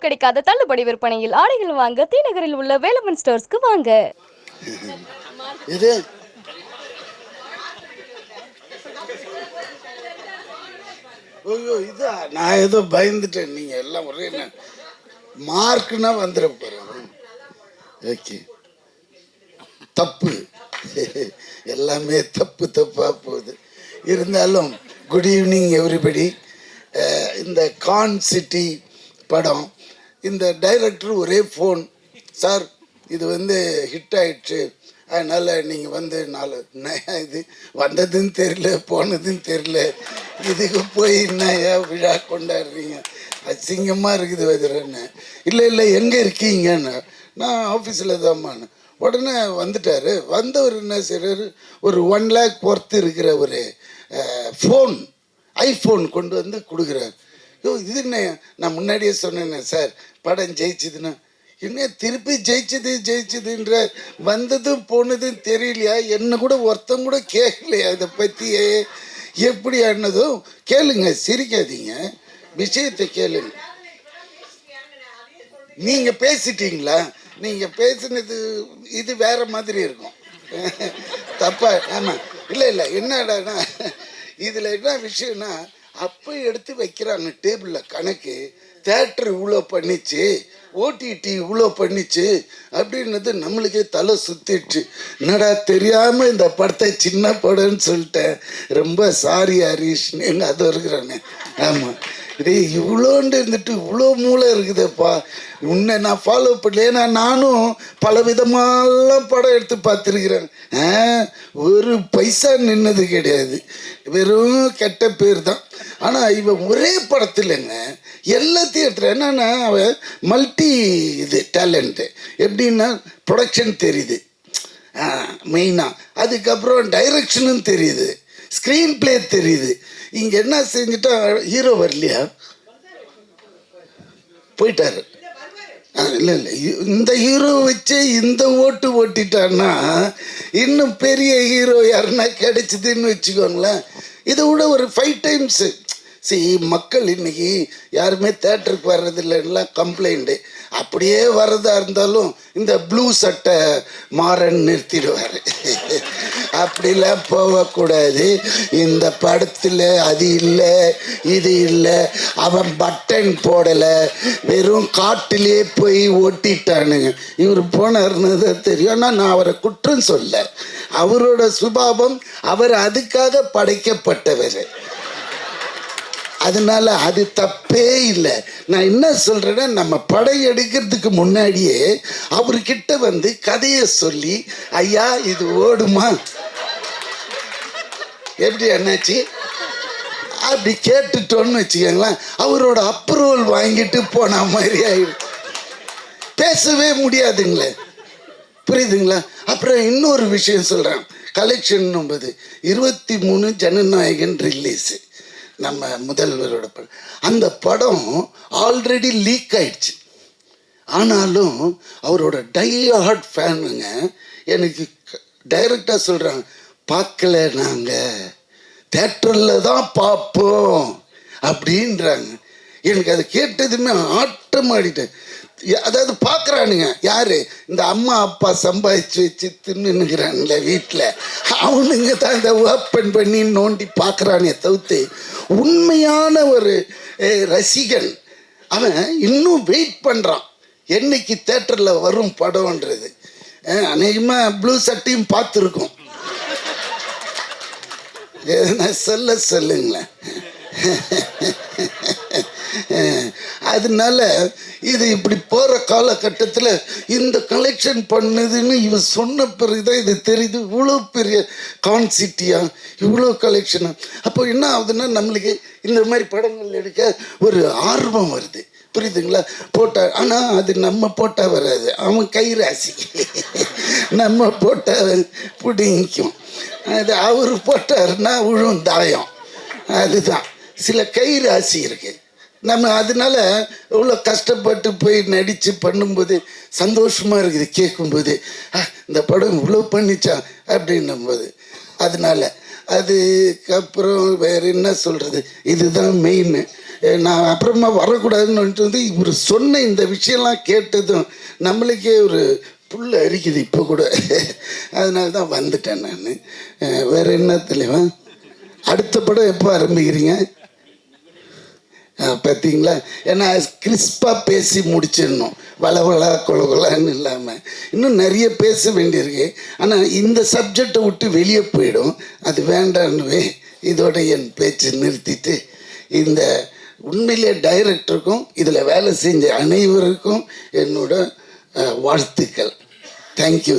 எங்கும் கிடைக்காத தள்ளுபடி விற்பனையில் ஆடைகள் வாங்க தீநகரில் உள்ள வேலவன் ஸ்டோர்ஸ்க்கு வாங்க. இது ஐயோ இதா நான் ஏதோ பயந்துட்டேன். நீங்க எல்லாம் ஒரே மார்க்னா வந்துட போறேன். ஓகே, தப்பு எல்லாமே தப்பு தப்பா போகுது. இருந்தாலும் குட் ஈவினிங் எவ்ரிபடி. இந்த கான் சிட்டி படம், இந்த டைரக்டர் ஒரே ஃபோன், சார் இது ஹிட் ஆயிடுச்சு, அதனால் நீங்கள் இது வந்ததுன்னு தெரியல போனதுன்னு தெரியல, இதுக்கு போய் என்னையா விழா கொண்டாடுறீங்க, அசிங்கமாக இருக்குது வஜரன்னு. இல்லை இல்லை எங்கே இருக்கீங்கன்னு, நான் ஆஃபீஸில் தான்மான்னு. உடனே வந்துட்டார். வந்தவர் என்ன செய்கிறாரு, ஒரு 1 lakh பொறுத்து இருக்கிற ஒரு ஃபோன், ஐஃபோன் கொண்டு வந்து கொடுக்குறாரு. இது என்ன, நான் முன்னாடியே சொன்னேன்னே சார் படம் ஜெயிச்சுதுன்னா, என்ன திருப்பி ஜெயிச்சதுன்ற, வந்ததும் போனதும் தெரியலையா, என்ன கூட ஒருத்தம் கூட கேட்கலையா இதை பற்றியே, எப்படி ஆனதும் கேளுங்க, சிரிக்காதீங்க, விஷயத்தை கேளுங்க. நீங்கள் பேசிட்டீங்களா, நீங்கள் பேசுனது இது வேற மாதிரி இருக்கும் தப்பா. ஆமாம், இல்லை இல்லை என்னடானா இதில் என்ன விஷயம்னா, அப்போ எடுத்து வைக்கிறாங்க டேபிளில் கணக்கு, தேட்டர் இவ்வளோ பண்ணிச்சு, ஓடிடி இவ்வளோ பண்ணிச்சு அப்படின்னது நம்மளுக்கே தலை சுத்திடுச்சு. என்னடா தெரியாமல் இந்த படத்தை சின்ன படம்னு சொல்லிட்டேன், ரொம்ப சாரி ஹரீஷ்னு எங்கள் அது இருக்கிறானே. ஆமாம், இதே இவ்வளோண்டு இருந்துட்டு இவ்வளோ மூளை இருக்குதுப்பா, உன்னை நான் ஃபாலோ பண்ணல. ஏன்னா நானும் பல விதமாலாம் படம் எடுத்து பார்த்துருக்குறேன். ஒரு பைசா நின்னது கிடையாது, வெறும் கெட்ட பேர் தான். ஆனால் இவன் ஒரே படத்தில்ங்க எல்லாத்தையும் எடுத்துகிற. என்னன்னா அவன் மல்டி டேலண்ட்டு. எப்படின்னா ப்ரொடக்ஷன் தெரியுது மெயினாக, அதுக்கப்புறம் டைரக்ஷனும் தெரியுது, ஸ்க்ரீன் பிளே தெரியுது. இங்கே என்ன செஞ்சுட்டா, ஹீரோ வரலையா, போயிட்டாரு. இல்லை இல்லை, இந்த ஹீரோ வச்சு இந்த ஓட்டு ஓட்டிட்டான்னா இன்னும் பெரிய ஹீரோ யாருன்னா கிடைச்சிதுன்னு வச்சுக்கோங்களேன். இதை விட ஒரு 5 times. மக்கள் இன்னைக்கு யாருமே தேட்டருக்கு வர்றதில்லைன்னா கம்ப்ளைண்ட்டு. அப்படியே வர்றதா இருந்தாலும் இந்த ப்ளூ சட்டை மாறன் நிறுத்திடுவார். அப்படிலாம் போகக்கூடாது. இந்த படத்தில் அது இல்லை இது இல்லை, அவன் பட்டன் போடலை, வெறும் காட்டிலே போய் ஓட்டிட்டானுங்க. இவர் போனார்னு தான் தெரியும். ஆனால் நான் அவரை குற்றம் சொல்ல, அவரோட சுபாவம், அவர் அதுக்காக படைக்கப்பட்டவர், அதனால அது தப்பே இல்லை. நான் என்ன சொல்றேன்னா, நம்ம படம் எடுக்கிறதுக்கு முன்னாடியே அவர்கிட்ட கதையை சொல்லி, ஐயா இது ஓடுமா, எப்படி என்னாச்சு அப்படி கேட்டுட்டோன்னு வச்சுக்கோங்களேன், அவரோட அப்ரூவல் வாங்கிட்டு போன மாதிரி ஆயிடும். பேசவே முடியாதுங்களே, புரியுதுங்களா? அப்புறம் இன்னொரு விஷயம் சொல்றேன், கலெக்ஷன் 23 ஜனநாயகன் ரிலீஸு, நம்ம முதல்வரோட படம். அந்த படம் ஆல்ரெடி லீக் ஆயிடுச்சு. ஆனாலும் அவரோட டை ஹார்ட் ஃபேனுங்க எனக்கு டைரக்டாக சொல்கிறாங்க, பார்க்கல, நாங்கள் தேட்டரில் தான் பார்ப்போம் அப்படின்றாங்க. எனக்கு அதை கேட்டதுமே ஆட்டம் ஆடிட்டேன். அதாவது பார்க்குறானுங்க யார், இந்த அம்மா அப்பா சம்பாதிச்சு வச்சு தின்னுங்கிறானுங்களே வீட்டில், அவனுங்க தான் இதை ஓப்பன் பண்ணி நோண்டி பார்க்குறானே தவிர்த்து உண்மையான ஒரு ரசிகன் அவன் இன்னும் வெயிட் பண்ணுறான் என்னைக்கு தேட்டரில் வரும் படம்ன்றது. அநேகமாக ப்ளூ சட்டையும் பார்த்துருக்கோம். எதுனா சொல்லுங்களேன். அதனால இது இப்படி போகிற காலகட்டத்தில் இந்த கலெக்ஷன் பண்ணுதுன்னு இவன் சொன்ன பிறகுதான் இது தெரியுது, இவ்வளோ பெரிய கான்சிட்டியா, இவ்வளோ கலெக்ஷனா. அப்போ என்ன ஆகுதுன்னா, நம்மளுக்கு இந்த மாதிரி படங்கள் எடுக்க ஒரு ஆர்வம் வருது, புரியுதுங்களா? போட்டா, ஆனால் அது நம்ம போட்டால் வராது, அவன் கை ராசி. நம்ம போட்டால் பிடிக்கும், அது அவர் போட்டாருன்னா விழும் தாயம். அதுதான் சில கை ராசி இருக்கு. நம்ம அதனால இவ்வளோ கஷ்டப்பட்டு போய் நடித்து பண்ணும்போது சந்தோஷமாக இருக்குது கேட்கும்போது, இந்த படம் இவ்வளோ பண்ணிச்சா அப்படின்னும்போது. அதனால அதுக்கப்புறம் வேறு என்ன சொல்கிறது, இதுதான் மெயின். நான் அப்புறமா வரக்கூடாதுன்னு வந்து இவர் சொன்ன இந்த விஷயம்லாம் கேட்டதும் நம்மளுக்கே ஒரு புல் அரிக்குது இப்போ கூட. அதனால தான் வந்துட்டேன் நான். வேற என்ன தலைவா? அடுத்த படம் எப்போ ஆரம்பிக்கிறீங்க? பார்த்தீங்களா? ஏன்னா கிறிஸ்பாக பேசி முடிச்சிடணும், வளவளா கொலகொலான்னு இல்லாமல். இன்னும் நிறைய பேச வேண்டியிருக்கு, ஆனால் இந்த சப்ஜெக்டை விட்டு வெளியே போயிடும், அது வேண்டான்னுவே இதோட என் பேச்சு நிறுத்திட்டு, இந்த உண்மையிலே டைரக்டருக்கும் இதில் வேலை செஞ்ச அனைவருக்கும் என்னோட வாழ்த்துக்கள். தேங்க்யூ.